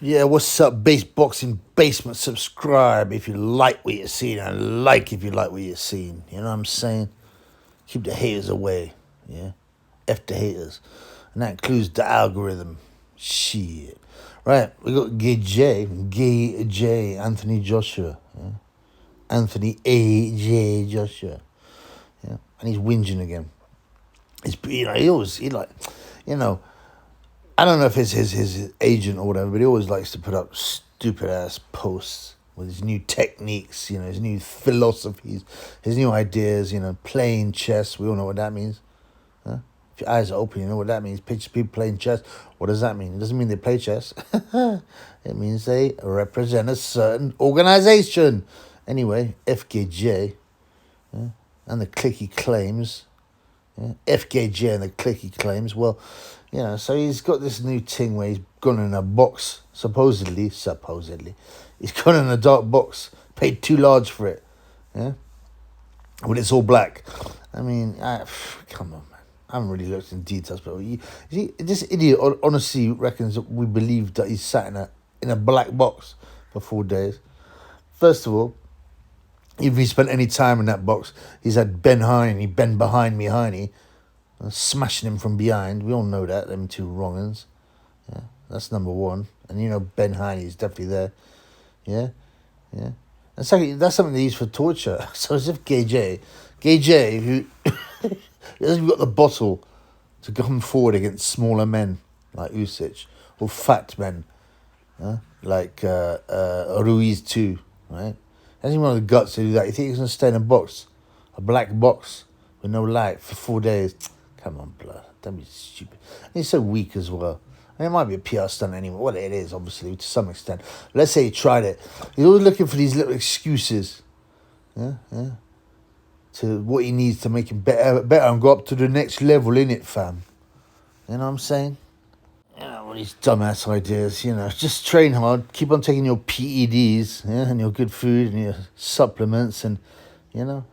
Yeah, what's up, Base Boxing Basement? Subscribe if you like what you're seeing, and like if you like what you're seeing. You know what I'm saying? Keep the haters away. Yeah, F the haters, and that includes the algorithm. Shit. Right, we got Gay J, Anthony Joshua, yeah? Anthony A.J. Joshua, yeah, and he's whinging again. He like, you know, I don't know if it's his agent or whatever, but he always likes to put up stupid ass posts with his new techniques, his new philosophies, his new ideas, playing chess. We all know what that means. Huh? If your eyes are open, you know what that means. Picture people playing chess. What does that mean? It doesn't mean they play chess. It means they represent a certain organization. Anyway, FKJ, yeah, and the clicky claims. Yeah, FKJ and the clicky claims. Well, so he's got this new thing where he's gone in a box, supposedly, he's gone in a dark box, paid too large for it, yeah, when it's all black. I mean, come on, man. I haven't really looked in details, but you see, this idiot honestly reckons that we believe that he's sat in a black box for 4 days. First of all, if he spent any time in that box, he's had Ben behind me, Heine, smashing him from behind. We all know that, them two wrong-uns. Yeah, that's number one. And Ben Heine is definitely there. Yeah, yeah. And secondly, that's something they use for torture. So as if Gay J, who hasn't got the bottle to come forward against smaller men like Usyk, or fat men, like Ruiz too, right? Hasn't even got the guts to do that. You think he's going to stay in a black box with no light for 4 days? Come on, blood. Don't be stupid. And he's so weak as well. I mean, it might be a PR stunt anyway. Well, it is, obviously, to some extent. Let's say he tried it. He's always looking for these little excuses. Yeah. To what he needs to make him better and go up to the next level, innit, fam? You know what I'm saying? All these dumbass ideas, just train hard, keep on taking your PEDs, and your good food and your supplements and all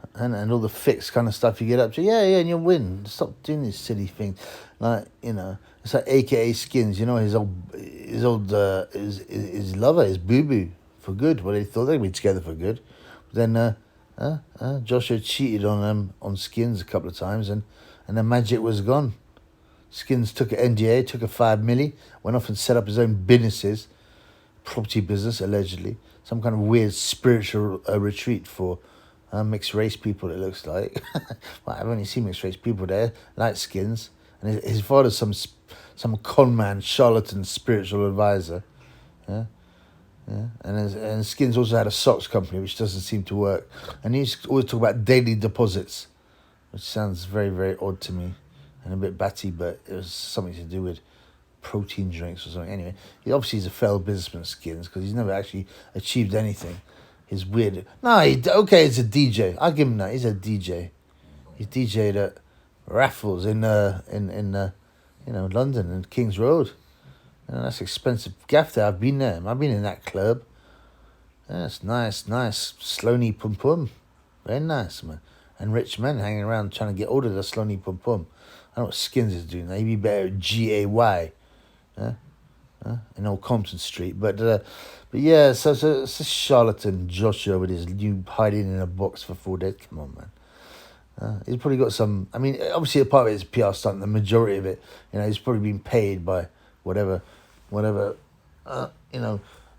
the fixed kind of stuff you get up to. Yeah, and you'll win. Stop doing these silly things. Like, it's like AKA Skins, his lover, his boo-boo for good. Well, they thought they'd be together for good. But then Joshua cheated on Skins a couple of times and the magic was gone. Skins took an NDA, took a 5 milli, went off and set up his own businesses, property business allegedly, some kind of weird spiritual retreat for mixed race people. It looks like. Well, I've only seen mixed race people there, light skins, and his father's some con man, charlatan, spiritual advisor. Yeah. And Skins also had a socks company which doesn't seem to work, and he used to always talk about daily deposits, which sounds very, very odd to me. And a bit batty, but it was something to do with protein drinks or something. Anyway, he's a failed businessman, Skins, because he's never actually achieved anything. He's weird. No, okay, it's a DJ. I'll give him that. He's a DJ. He's DJed at raffles in London and King's Road. That's expensive gaff there. I've been there. I've been in that club. Yeah, it's nice. Sloney Pum Pum. Very nice, man. And rich men hanging around trying to get hold of the Sloney Pum Pum. I know what Skins is doing. He'd be better at GAY, in Old Compton Street. But yeah, so it's a charlatan Joshua with his new hiding in a box for 4 days. Come on, man. He's probably got some. I mean, obviously a part of it is a PR stunt. The majority of it, he's probably been paid by whatever,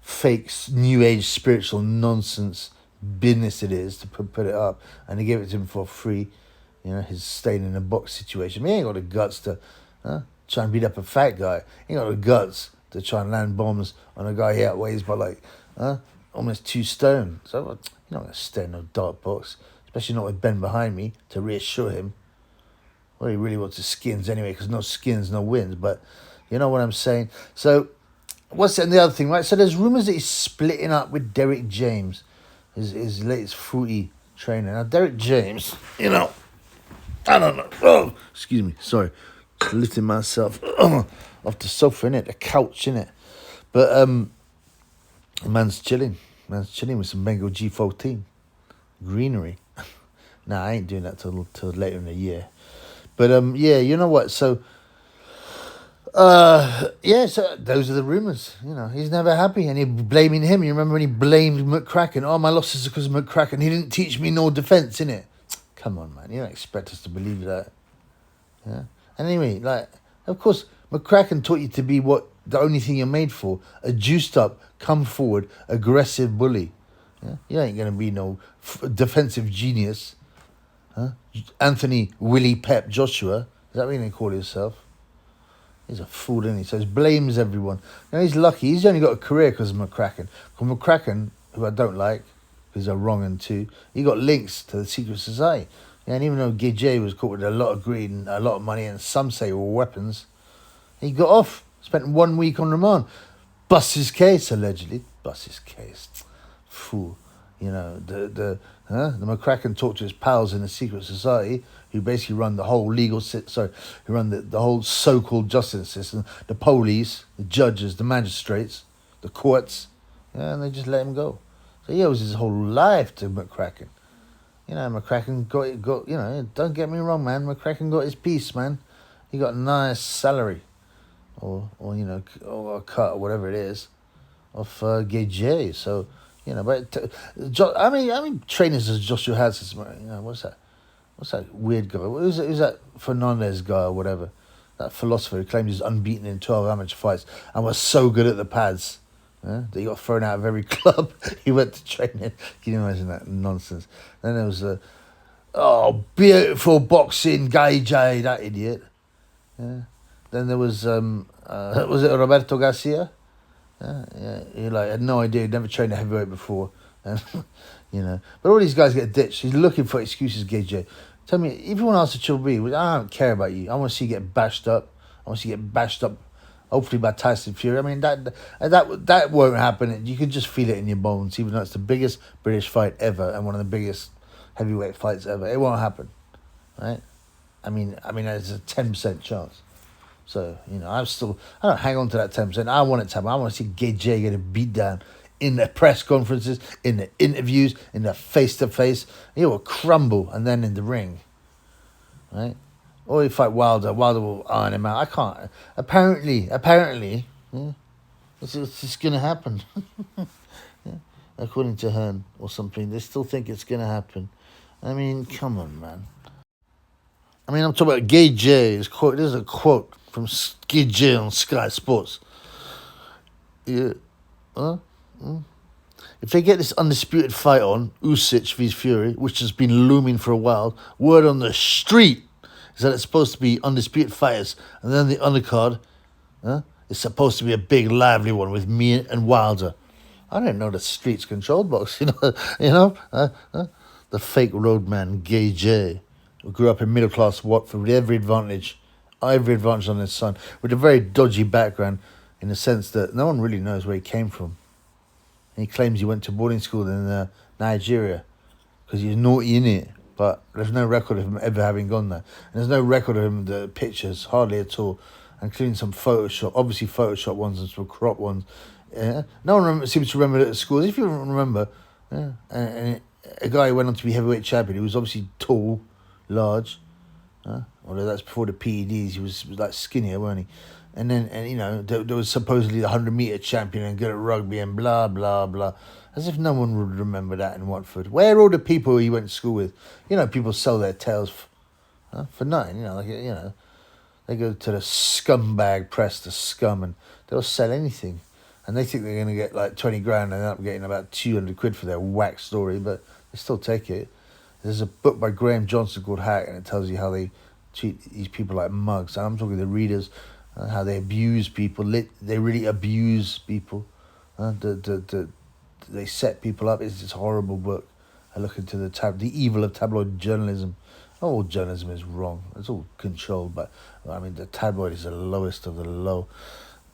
fake new age spiritual nonsense business it is to put it up, and they gave it to him for free. His staying in a box situation. I mean, he ain't got the guts to try and beat up a fat guy. He ain't got the guts to try and land bombs on a guy he outweighs by almost 2 stone. So you're not going to stay in a dark box, especially not with Ben behind me to reassure him. Well, he really wants his Skins anyway, because no Skins, no wins. But you know what I'm saying. So what's the other thing, right? So there's rumours that he's splitting up with Derrick James, his latest fruity trainer. Now Derrick James, I don't know. Oh, excuse me. Sorry. Just lifting myself off the sofa, innit? The couch, innit? But man's chilling. Man's chilling with some Bengal G14. Greenery. Nah, I ain't doing that till later in the year. But yeah, you know what? So Yeah, so those are the rumours. He's never happy, and he's blaming him. You remember when he blamed McCracken? Oh, my losses are because of McCracken. He didn't teach me no defence, innit? Come on, man. You don't expect us to believe that. Yeah. And anyway, of course, McCracken taught you to be what the only thing you're made for: a juiced up, come forward, aggressive bully. Yeah? You ain't gonna be no defensive genius, huh? Anthony Willie Pep Joshua. Is that what you're gonna call yourself? He's a fool, isn't he? So he blames everyone. Now he's lucky. He's only got a career because of McCracken. Because McCracken, who I don't like, because they're wrong and two, he got links to the secret society. Yeah, and even though Gay was caught with a lot of greed and a lot of money, and some say all weapons, he got off. Spent 1 week on remand. Bust his case, allegedly. Bust his case. Fool. The McCracken talked to his pals in the secret society, who basically run the whole who run the whole so-called justice system, the police, the judges, the magistrates, the courts, and they just let him go. So he owes his whole life to McCracken. McCracken got, don't get me wrong, man, McCracken got his piece, man. He got a nice salary, or a cut, or whatever it is, of Gay J. So, I mean, trainers as Joshua has, what's that? What's that weird guy? Who's that Fernandez guy or whatever? That philosopher who claimed he's unbeaten in 12 amateur fights and was so good at the pads, that he got thrown out of every club he went to training. Can you imagine that nonsense? Then there was beautiful boxing Guy J, that idiot. Yeah. Then there was was it Roberto Garcia? Yeah. He had no idea. He'd never trained a heavyweight before, and But all these guys get ditched. He's looking for excuses, Gage. Tell me, if you want to ask the Triple B, I don't care about you. I want to see you get bashed up. I want to see you get bashed up, hopefully by Tyson Fury. I mean, that won't happen. You can just feel it in your bones, even though it's the biggest British fight ever and one of the biggest heavyweight fights ever. It won't happen, right? I mean, there's a 10% chance. So, I don't hang on to that 10%. I want it to happen. I want to see Gage get a beat down in the press conferences, in the interviews, in the face-to-face. He will crumble, and then in the ring, right? Or you fight Wilder. Wilder will iron him out. I can't. Apparently, it's going to happen. Yeah. According to Hearn or something, they still think it's going to happen. I mean, come on, man. I mean, I'm talking about Gay J. There's a quote from Gay J on Sky Sports. Yeah. Huh? If they get this undisputed fight on, Usyk vs Fury, which has been looming for a while, word on the street is that it's supposed to be undisputed fighters, and then the undercard, is supposed to be a big, lively one with me and Wilder. I didn't know the streets controlled box, the fake roadman Gay J, who grew up in middle-class Watford with every advantage on his son, with a very dodgy background in the sense that no one really knows where he came from. And he claims he went to boarding school in Nigeria because he was naughty in it, but there's no record of him ever having gone there. And there's no record of him, the pictures, hardly at all, including some obviously Photoshop ones and some crop ones. Yeah. No one seems to remember it at schools. If you remember, and a guy who went on to be heavyweight champion, he was obviously tall, large, although that's before the PEDs, he was like skinnier, weren't he? And then, there was supposedly the 100-metre champion and good at rugby and blah, blah, blah. As if no one would remember that in Watford. Where are all the people he went to school with? People sell their tails for nothing. They go to the scumbag press, the scum, and they'll sell anything. And they think they're going to get like 20 grand and end up getting about 200 quid for their whack story, but they still take it. There's a book by Graham Johnson called Hack, and it tells you how they treat these people like mugs. And I'm talking to the readers, how they abuse people. They really abuse people. They set people up. It's this horrible book. I look into the evil of tabloid journalism. All journalism is wrong. It's all controlled, but I mean the tabloid is the lowest of the low.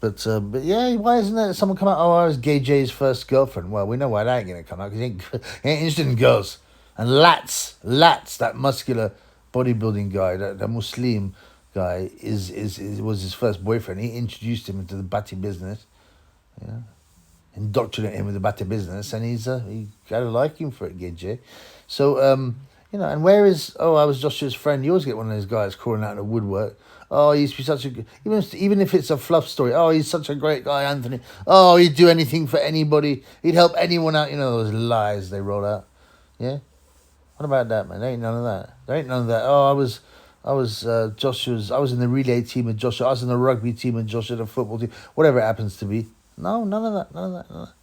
But yeah, why isn't there someone come out? Oh, I was Gay J's first girlfriend. Well, we know why that ain't gonna come out because he ain't interested in girls. And Lats, that muscular bodybuilding guy, that Muslim guy was his first boyfriend. He introduced him into the Bati business, indoctrinated him with the Bati business, and he got a liking for it, Gay J. So and where is? Oh, I was Joshua's friend. You always get one of those guys crawling out of the woodwork. Oh, he used to be such a good... Even if it's a fluff story. Oh, he's such a great guy, Anthony. Oh, he'd do anything for anybody. He'd help anyone out. You know, those lies they roll out. Yeah? What about that, man? There ain't none of that. There ain't none of that. Oh, I was I was in the relay team with Joshua. I was in the rugby team with Joshua, the football team. Whatever it happens to be. No, none of that. None of that. None of that.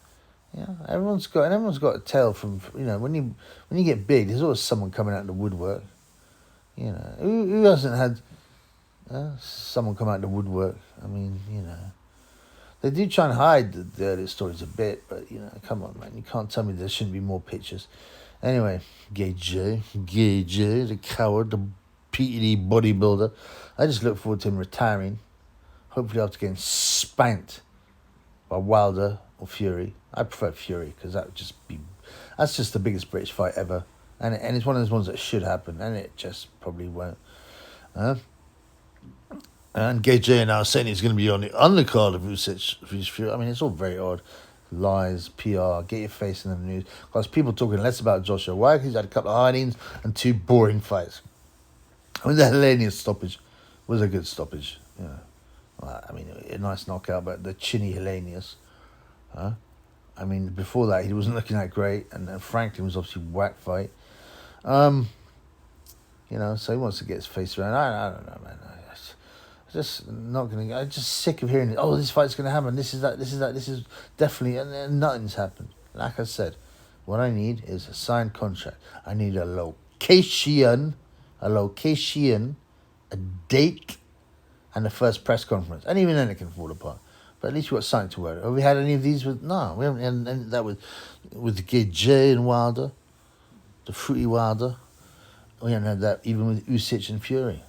Yeah, everyone's got a tale from, you know, when you get big, there's always someone coming out of the woodwork. You know, who hasn't had someone come out of the woodwork? I mean, you know, they do try and hide the early stories a bit, but, you know, come on, man, you can't tell me there shouldn't be more pictures. Anyway, Gay J, the coward, the PED bodybuilder. I just look forward to him retiring, hopefully after getting spanked by Wilder or Fury. I prefer Fury because that's just the biggest British fight ever, and it's one of those ones that should happen, and it just probably won't. And Gay J now saying he's going to be on the undercard of Usyk vs Fury. I mean, it's all very odd. Lies, PR, get your face in the news. Because people talking less about Joshua. Why? Because he's had a couple of hidings and 2 boring fights. I mean, the Helenius stoppage was a good stoppage. You know, I mean, a nice knockout, but the chinny Helenius. I mean, before that, he wasn't looking that great, and Franklin was obviously whack fight. You know, so he wants to get his face around. I don't know, man. I'm just sick of hearing it. Oh, this fight's going to happen. This is definitely, and nothing's happened. Like I said, what I need is a signed contract. I need a location, a date, and the first press conference. And even then it can fall apart. But at least we've got something to worry. Have we had any of these with... No, we haven't had that with the Kid J and Wilder, the Fruity Wilder. We haven't had that even with Usyk and Fury.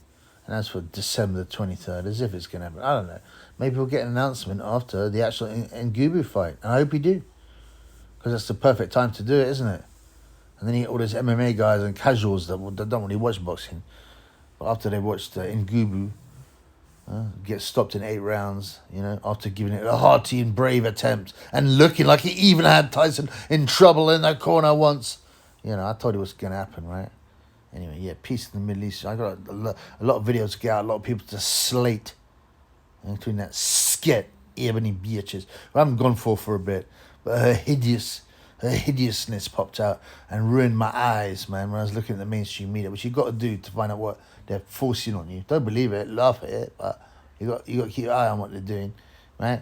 And that's for December the 23rd, as if it's going to happen. I don't know. Maybe we'll get an announcement after the actual Ngubu fight. And I hope we do. Because that's the perfect time to do it, isn't it? And then you get all those MMA guys and casuals that don't really watch boxing. But after they watched Ngubu get stopped in 8 rounds, you know, after giving it a hearty and brave attempt and looking like he even had Tyson in trouble in that corner once. You know, I told you what's going to happen, right? Anyway, yeah, peace in the Middle East. I got a lot of videos to get out, a lot of people to slate, including that sket ebony bitches who I haven't gone for a bit, but her hideousness popped out and ruined my eyes, man, when I was looking at the mainstream media, which you got to do to find out what they're forcing on you. Don't believe it, laugh at it, but you got to keep your eye on what they're doing, right?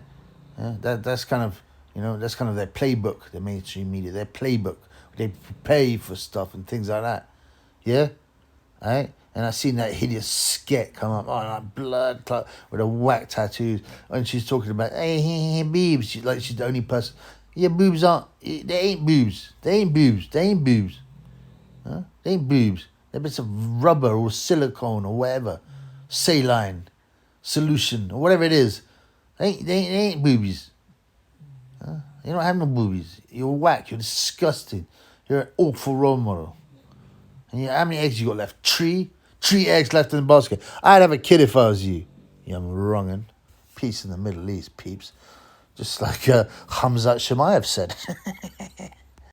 That's kind of their playbook, the mainstream media, their playbook. They pay for stuff and things like that. Yeah? Right? And I seen that hideous sket come up, like blood clot with a whack tattoos. And she's talking about, hey, boobs. She's the only person. Yeah, boobs aren't, they ain't boobs. They ain't boobs. Huh? They ain't boobs. They're bits of rubber or silicone or whatever. Saline, solution, or whatever it is. They ain't boobies. Huh? You don't have no boobies. You're whack. You're disgusting. You're an awful role model. And how many eggs you got left? 3 eggs left in the basket. I'd have a kid if I was you. Yeah, I'm wrongin'. Peace in the Middle East, peeps. Just like Hamzat Shemaev said.